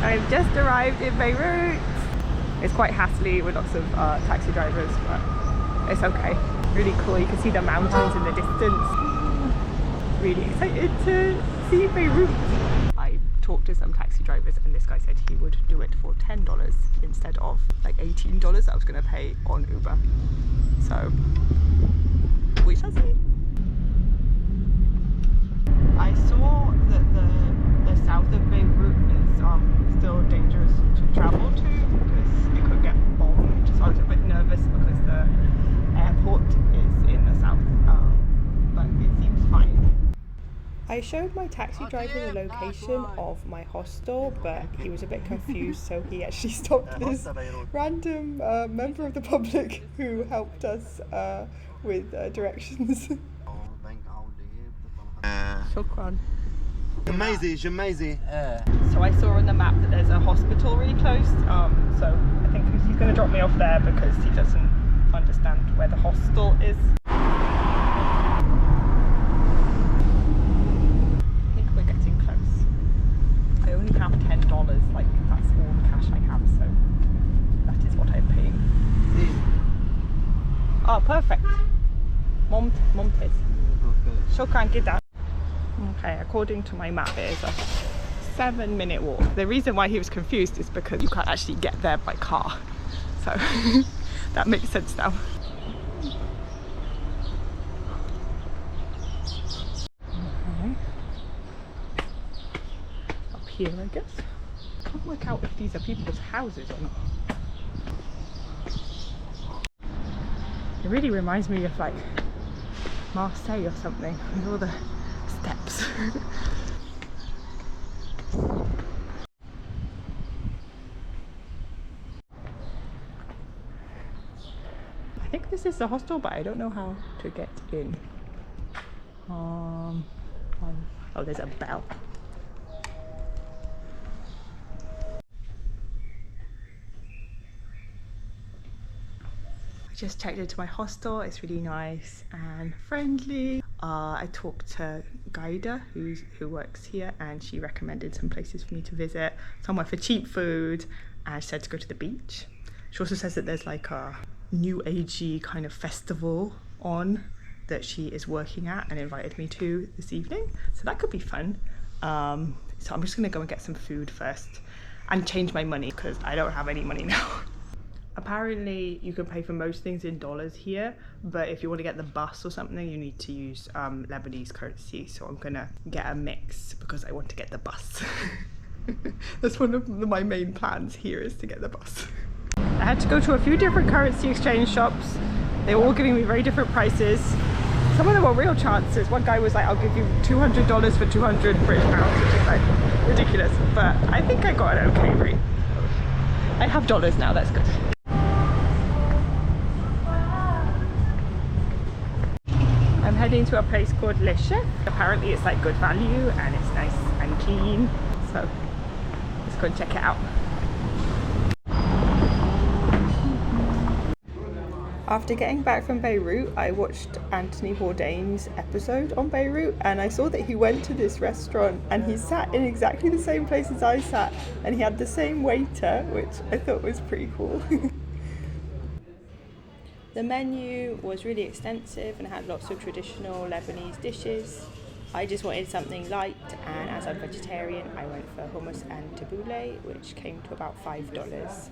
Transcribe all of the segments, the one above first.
I've just arrived in Beirut. It's quite hassly with lots of taxi drivers, but it's okay. Really cool. You can see the mountains in the distance. Really excited to see Beirut. I talked to some taxi drivers and this guy said he would do it for $10 instead of like $18 that I was going to pay on Uber. So we shall see. I saw that the south of Beirut is still dangerous to travel to because it could get bombed. So I was a bit nervous because the airport is in the south, but it seems fine. I showed my taxi driver the location of my hostel, but he was a bit confused, so he actually stopped this random member of the public who helped us with directions. Shukran. Amazing. So I saw on the map that there's a hospital really close, so I think he's going to drop me off there because he doesn't understand where the hostel is. I think we're getting close. I only have $10, like that's all the cash I have, so that is what I'm paying. Oh, perfect. Mumtaz. Shukran gida. Okay, according to my map it is a 7-minute walk. The reason why he was confused is because you can't actually get there by car. So that makes sense now. Okay. Up here I guess. I can't work out if these are people's houses or not. It really reminds me of like Marseille or something with all the steps. I think this is the hostel, but I don't know how to get in. Oh, there's a bell. I just checked into my hostel. It's really nice and friendly. I talked to Gaida who works here, and she recommended some places for me to visit, somewhere for cheap food, and she said to go to the beach. She also says that there's like a new agey kind of festival on that she is working at and invited me to this evening, so that could be fun. So I'm just gonna go and get some food first and change my money because I don't have any money now. Apparently you can pay for most things in dollars here, but if you want to get the bus or something you need to use Lebanese currency, so I'm gonna get a mix because I want to get the bus. That's one of my main plans here, is to get the bus. I had to go to a few different currency exchange shops. They were all giving me very different prices. Some of them were real chances. One guy was like, I'll give you $200 for 200 British pounds, which is like ridiculous, but I think I got an okay rate. I have dollars now, that's good. I'm heading to a place called Le Chef. Apparently it's like good value and it's nice and clean, so let's go and check it out. After getting back from Beirut, I watched Anthony Bourdain's episode on Beirut, and I saw that he went to this restaurant and he sat in exactly the same place as I sat, and he had the same waiter, which I thought was pretty cool. The menu was really extensive and had lots of traditional Lebanese dishes. I just wanted something light, and as I'm vegetarian I went for hummus and tabbouleh, which came to about $5.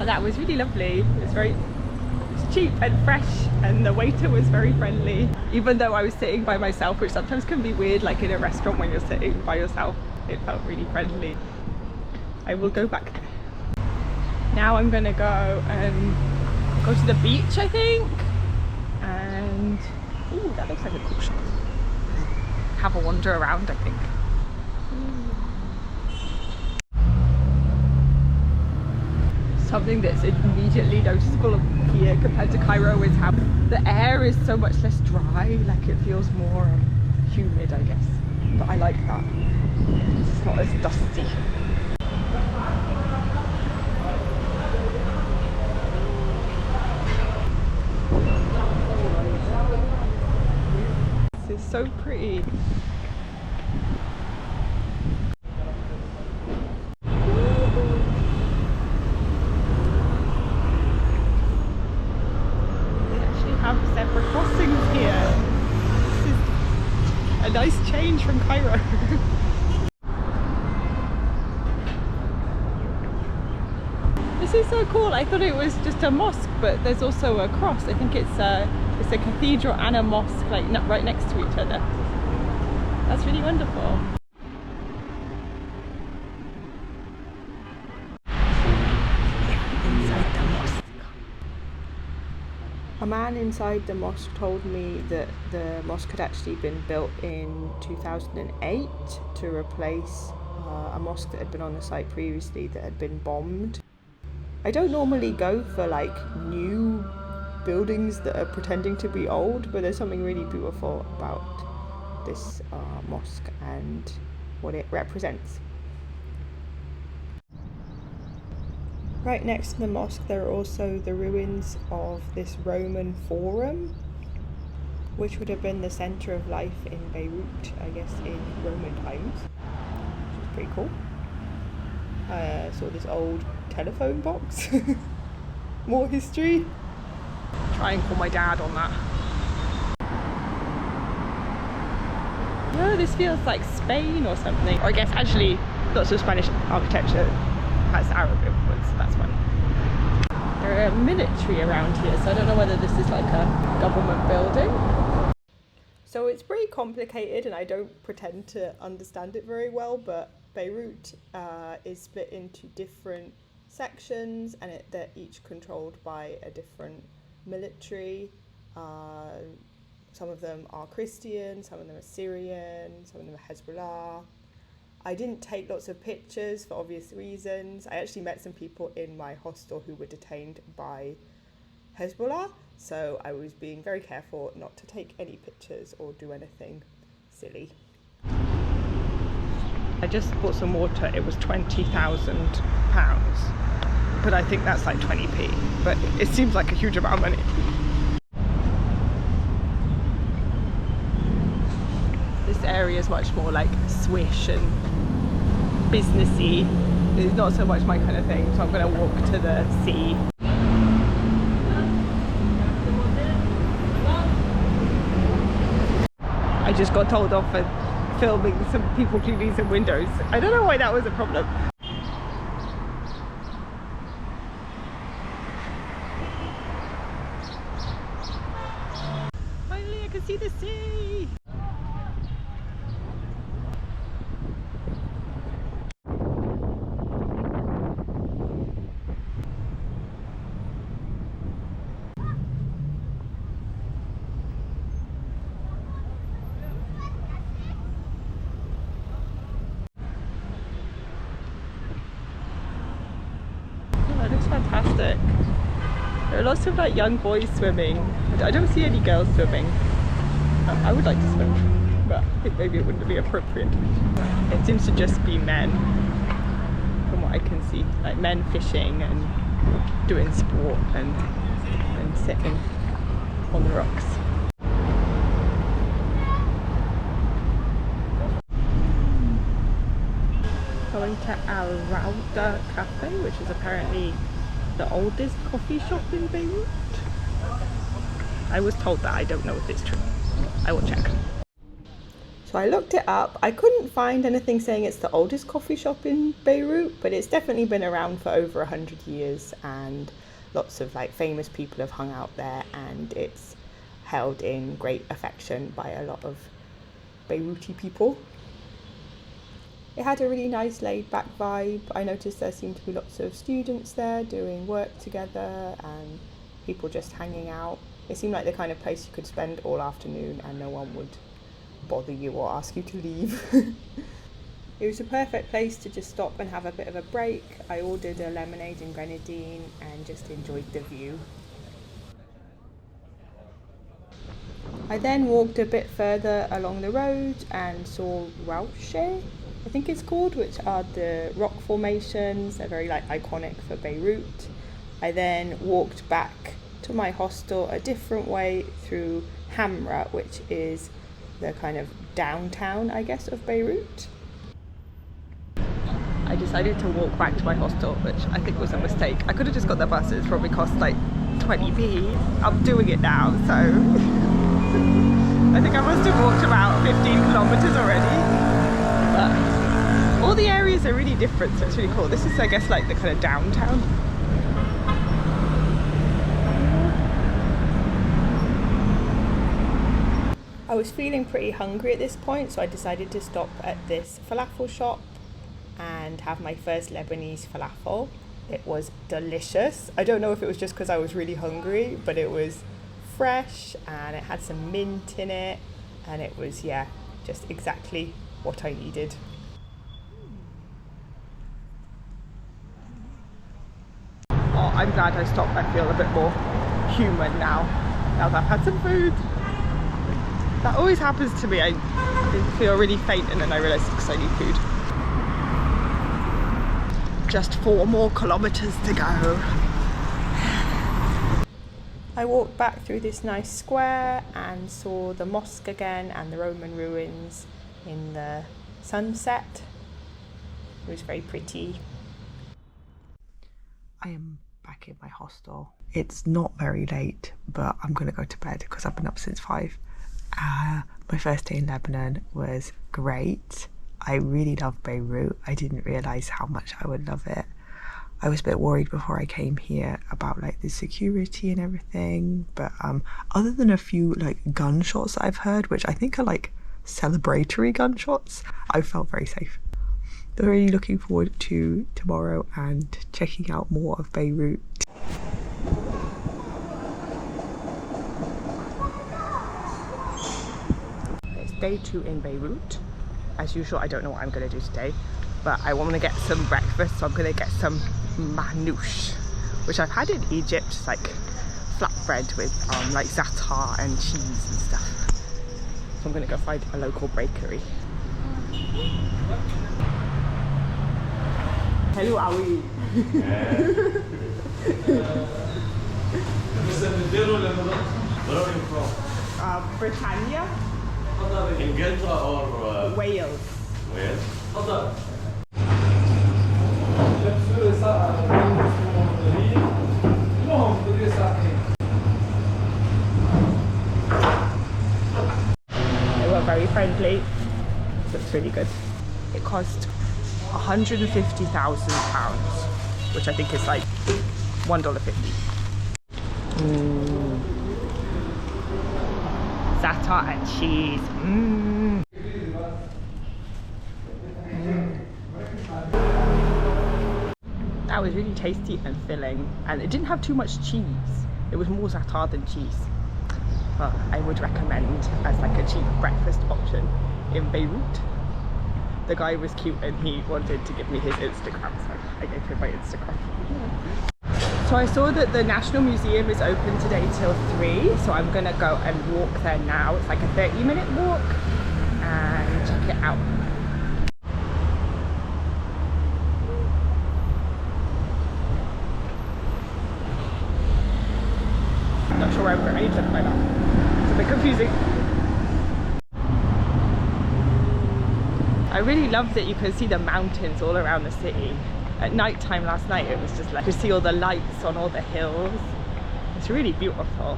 Oh, that was really lovely. It's cheap and fresh, and the waiter was very friendly. Even though I was sitting by myself, which sometimes can be weird, like in a restaurant when you're sitting by yourself, it felt really friendly. I will go back there. Now I'm gonna go to the beach, I think, and ooh, that looks like a cool shop. Have a wander around, I think. Something that's immediately noticeable here compared to Cairo is how the air is so much less dry, like it feels more humid, I guess. But I like that. It's not as dusty. so pretty. Have zebra crossings here. This is a nice change from Cairo. This is so cool. I thought it was just a mosque, but there's also a cross. I think it's a cathedral and a mosque, like right next to each other. That's really wonderful. A man inside the mosque told me that the mosque had actually been built in 2008 to replace a mosque that had been on the site previously that had been bombed. I don't normally go for like new buildings that are pretending to be old, but there's something really beautiful about this mosque and what it represents. Right next to the mosque there are also the ruins of this Roman forum, which would have been the centre of life in Beirut, I guess, in Roman times, which is pretty cool. I saw this old telephone box. More history. Try and call my dad on that. No, this feels like Spain or something. Or I guess actually lots of Spanish architecture has Arab influence, that's why. There are military around here, so I don't know whether this is like a government building. So it's pretty complicated and I don't pretend to understand it very well, but Beirut is split into different sections and they're each controlled by a different military. Some of them are Christian, some of them are Syrian, some of them are Hezbollah. I didn't take lots of pictures for obvious reasons. I actually met some people in my hostel who were detained by Hezbollah, so I was being very careful not to take any pictures or do anything silly. I just bought some water. It was £20,000, but I think that's like 20p, but it seems like a huge amount of money. This area is much more like swish and businessy. It's not so much my kind of thing, so I'm going to walk to the sea. I just got told off for filming some people cleaning some windows. I don't know why that was a problem. Finally I can see the sea! It looks fantastic. There are lots of like young boys swimming. I don't see any girls swimming. I would like to swim, but I think maybe it wouldn't be appropriate. It seems to just be men, from what I can see. Like men fishing and doing sport and sitting on the rocks. Going to Rawda Cafe, which is apparently the oldest coffee shop in Beirut. I was told that. I don't know if it's true. I will check. So I looked it up. I couldn't find anything saying it's the oldest coffee shop in Beirut, but it's definitely been around for over 100 years and lots of like famous people have hung out there, and it's held in great affection by a lot of Beiruti people. It had a really nice laid back vibe. I noticed there seemed to be lots of students there doing work together and people just hanging out. It seemed like the kind of place you could spend all afternoon and no one would bother you or ask you to leave. It was a perfect place to just stop and have a bit of a break. I ordered a lemonade and grenadine and just enjoyed the view. I then walked a bit further along the road and saw Rawda, I think it's called, which are the rock formations. They're very like iconic for Beirut. I then walked back to my hostel a different way through Hamra, which is the kind of downtown, I guess, of Beirut. I decided to walk back to my hostel, which I think was a mistake. I could have just got the bus, it's probably cost like 20p. I'm doing it now, so I think I must have walked about 15 kilometers already. But all the areas are really different, so it's really cool. This is, I guess, like the kind of downtown. I was feeling pretty hungry at this point, so I decided to stop at this falafel shop and have my first Lebanese falafel. It was delicious. I don't know if it was just because I was really hungry, but it was fresh and it had some mint in it, and it was, yeah, just exactly what I needed. Oh, I'm glad I stopped. I feel a bit more human now that I've had some food. That always happens to me. I feel really faint and then I realise it's because I need food. Just 4 more kilometers to go. I walked back through this nice square and saw the mosque again and the Roman ruins in the sunset. It was very pretty. I am back in my hostel. It's not very late, but I'm going to go to bed because I've been up since 5. My first day in Lebanon was great. I really love Beirut. I didn't realise how much I would love it. I was a bit worried before I came here about like the security and everything, but other than a few like gunshots that I've heard, which I think are like celebratory gunshots, I felt very safe. I'm really looking forward to tomorrow and checking out more of Beirut. It's day 2 in Beirut. As usual, I don't know what I'm going to do today, but I want to get some breakfast, so I'm going to get some manouche, which I've had in Egypt. It's like flatbread with like za'atar and cheese and stuff. So I'm going to go find a local bakery. Hello, Awi. Where are you from? Britannia. Inglaterra or Wales. Wales? They were very friendly. Looks really good. It cost £150,000, which I think is like $1.50. Za'atar and cheese. That was really tasty and filling, and it didn't have too much cheese. It was more za'atar than cheese. But I would recommend as like a cheap breakfast option in Beirut. The guy was cute and he wanted to give me his Instagram, so I gave him my Instagram. So I saw that the National Museum is open today till 3, so I'm gonna go and walk there now. It's like a 30-minute walk and check it out. Not sure where I'm going. I need to look like that. It's a bit confusing. I really love that you can see the mountains all around the city. At night time last night, it was just like you see all the lights on all the hills. It's really beautiful.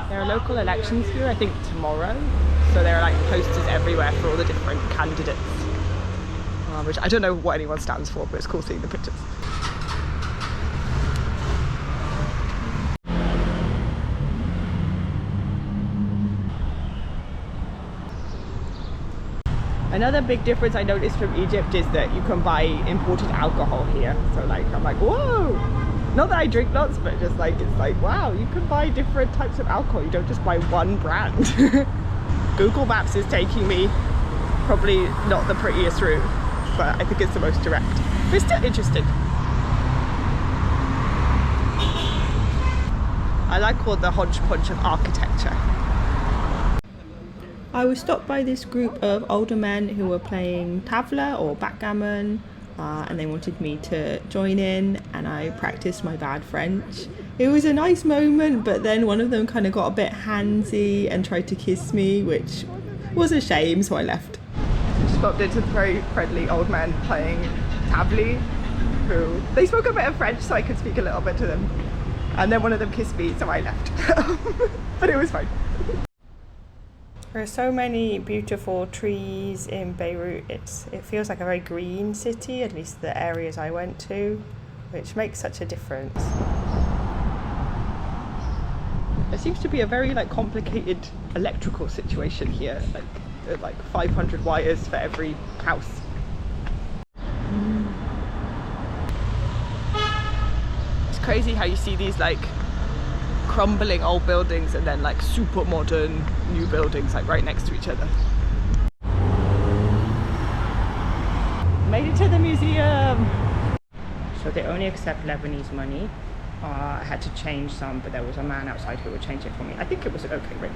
There are local elections here, I think tomorrow. So there are like posters everywhere for all the different candidates. Which I don't know what anyone stands for, but it's cool seeing the pictures. Another big difference I noticed from Egypt is that you can buy imported alcohol here. So like, I'm like, whoa! Not that I drink lots, but just like, it's like, wow, you can buy different types of alcohol. You don't just buy one brand. Google Maps is taking me probably not the prettiest route, but I think it's the most direct. But it's still interesting. I like all the hodgepodge of architecture. I was stopped by this group of older men who were playing tavla or backgammon, and they wanted me to join in, and I practiced my bad French It was a nice moment, but then one of them kind of got a bit handsy and tried to kiss me, which was a shame, so I left. Just bumped into the very friendly old men playing tabli, who they spoke a bit of French, so I could speak a little bit to them. And then one of them kissed me, so I left. But it was fine. There are so many beautiful trees in Beirut. It feels like a very green city, at least the areas I went to, which makes such a difference. There seems to be a very complicated electrical situation here, like 500 wires for every house. It's crazy how you see these crumbling old buildings and then super modern new buildings right next to each other. Made it to the museum! So they only accept Lebanese money. I had to change some, but there was a man outside who would change it for me. I think it was an okay rate.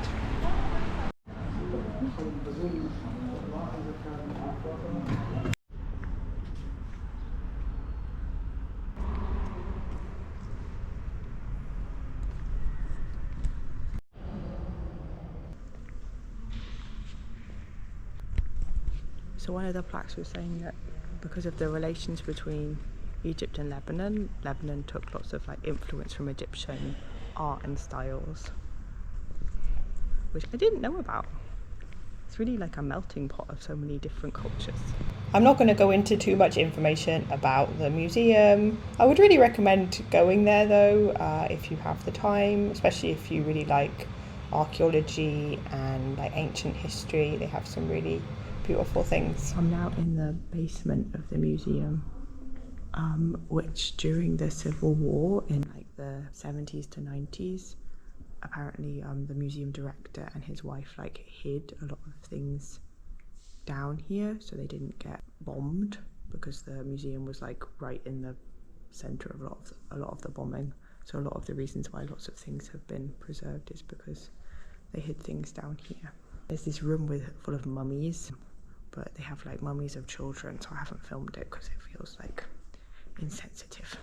So one of the plaques was saying that because of the relations between Egypt and Lebanon, Lebanon took lots of influence from Egyptian art and styles, which I didn't know about. It's really like a melting pot of so many different cultures. I'm not going to go into too much information about the museum. I would really recommend going there though, if you have the time, especially if you really like archaeology and ancient history. They have some really beautiful things. I'm now in the basement of the museum, which during the Civil War in the 70s to 90s, apparently the museum director and his wife hid a lot of things down here so they didn't get bombed, because the museum was right in the center of a lot of the bombing. So a lot of the reasons why lots of things have been preserved is because they hid things down here. There's this room full of mummies, but they have mummies of children, so I haven't filmed it because it feels insensitive.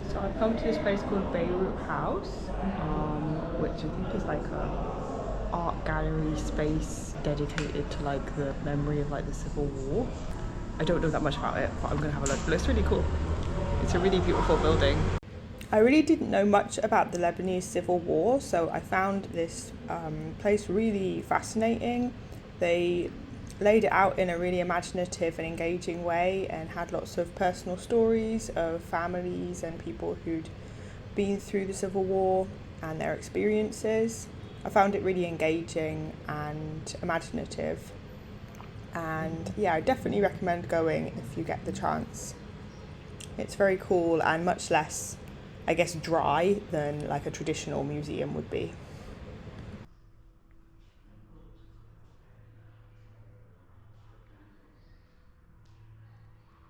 So I've come to this place called Beirut House, which I think is a art gallery space dedicated to the memory of the Civil War. I don't know that much about it, but I'm gonna have a look. But it's really cool. It's a really beautiful building. I really didn't know much about the Lebanese Civil War, so I found this place really fascinating. They laid it out in a really imaginative and engaging way and had lots of personal stories of families and people who'd been through the Civil War and their experiences. I found it really engaging and imaginative, and yeah, I definitely recommend going if you get the chance. It's very cool and much less, I guess, dry than a traditional museum would be.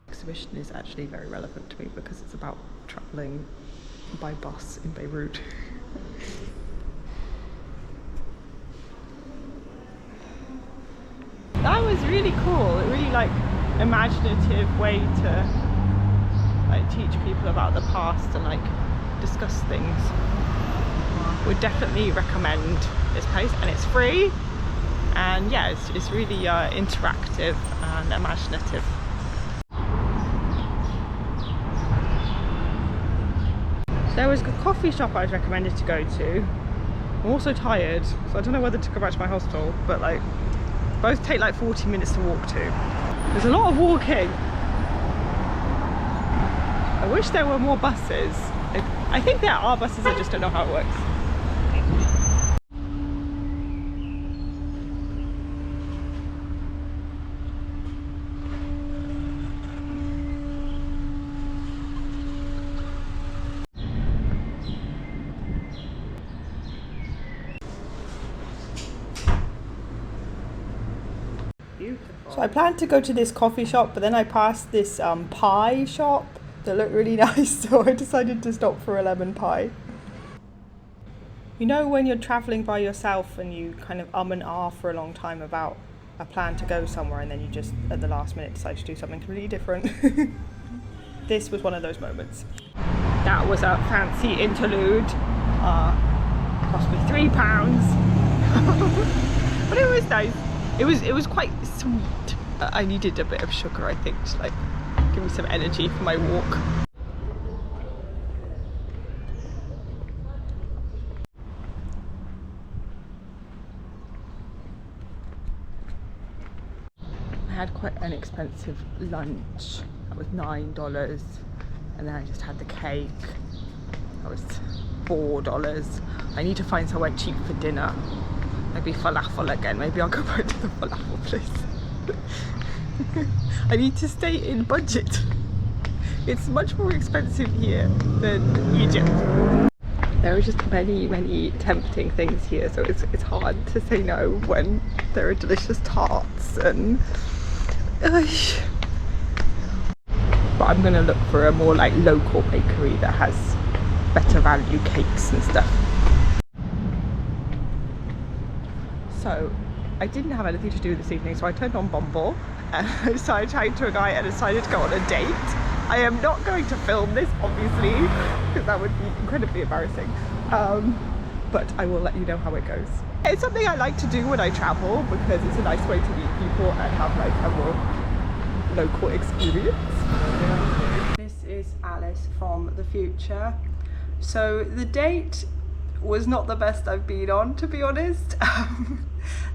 The exhibition is actually very relevant to me because it's about travelling by bus in Beirut. That was really cool. A really imaginative way to teach people about the past and discuss things. Would definitely recommend this place, and it's free, and yeah, it's really interactive and imaginative. There was a coffee shop I was recommended to go to. I'm also tired, so I don't know whether to go back to my hostel, but both take 40 minutes to walk to. There's a lot of walking. I wish there were more buses. I think there are buses, I just don't know how it works. Beautiful. So I planned to go to this coffee shop, but then I passed this pie shop that looked really nice, so I decided to stop for a lemon pie. You know when you're travelling by yourself and you kind of and ah for a long time about a plan to go somewhere, and then you just at the last minute decide to do something completely different? This was one of those moments. That was a fancy interlude. Cost me £3. But it was nice. It was quite sweet. I needed a bit of sugar, I think, to like give me some energy for my walk. I had quite an expensive lunch. That was $9, and then I just had the cake. That was $4. I need to find somewhere cheap for dinner. Maybe falafel again. Maybe I'll go back to the falafel place. I need to stay in budget. It's much more expensive here than Egypt. There are just many tempting things here, so it's hard to say no when there are delicious tarts and but I'm gonna look for a more like local bakery that has better value cakes and stuff. So I didn't have anything to do this evening, so I turned on Bumble and so I chatted to a guy and decided to go on a date. I am not going to film this, obviously, because that would be incredibly embarrassing, but I will let you know how it goes. It's something I like to do when I travel because it's a nice way to meet people and have like a more local experience. This is Alice from the future. So the date was not the best I've been on, to be honest.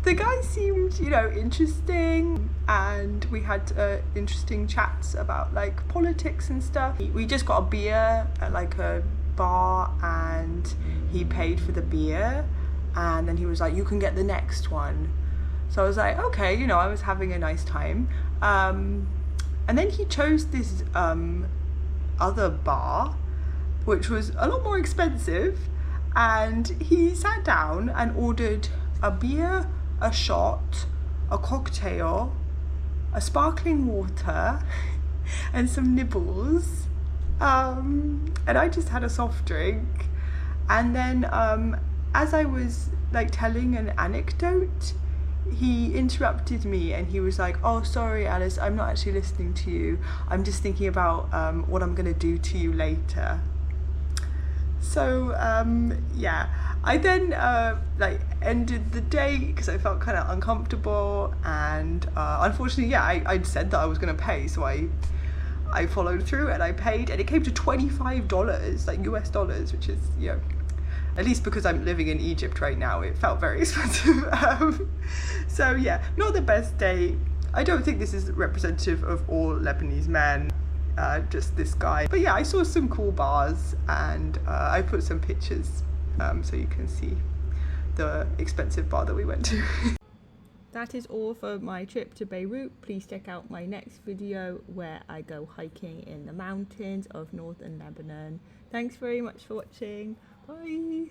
The guy seemed, you know, interesting, and we had interesting chats about like politics and stuff. We just got a beer at like a bar and he paid for the beer, and then he was like, you can get the next one. So I was like, okay, you know, I was having a nice time. And then he chose this other bar, which was a lot more expensive, and he sat down and ordered a beer, a shot, a cocktail, a sparkling water, and some nibbles. And I just had a soft drink. And then as I was like telling an anecdote, he interrupted me and he was like, oh, sorry Alice, I'm not actually listening to you. I'm just thinking about what I'm gonna do to you later. So yeah, I then like ended the date because I felt kind of uncomfortable, and unfortunately, yeah, I'd said that I was gonna pay, so I followed through and I paid, and it came to $25, like US dollars, which is, you know, at least because I'm living in Egypt right now, it felt very expensive. So yeah, not the best date. I don't think this is representative of all Lebanese men, just this guy. But yeah, I saw some cool bars, and I put some pictures so you can see the expensive bar that we went to. That is all for my trip to Beirut. Please check out my next video where I go hiking in the mountains of northern Lebanon. Thanks very much for watching. Bye.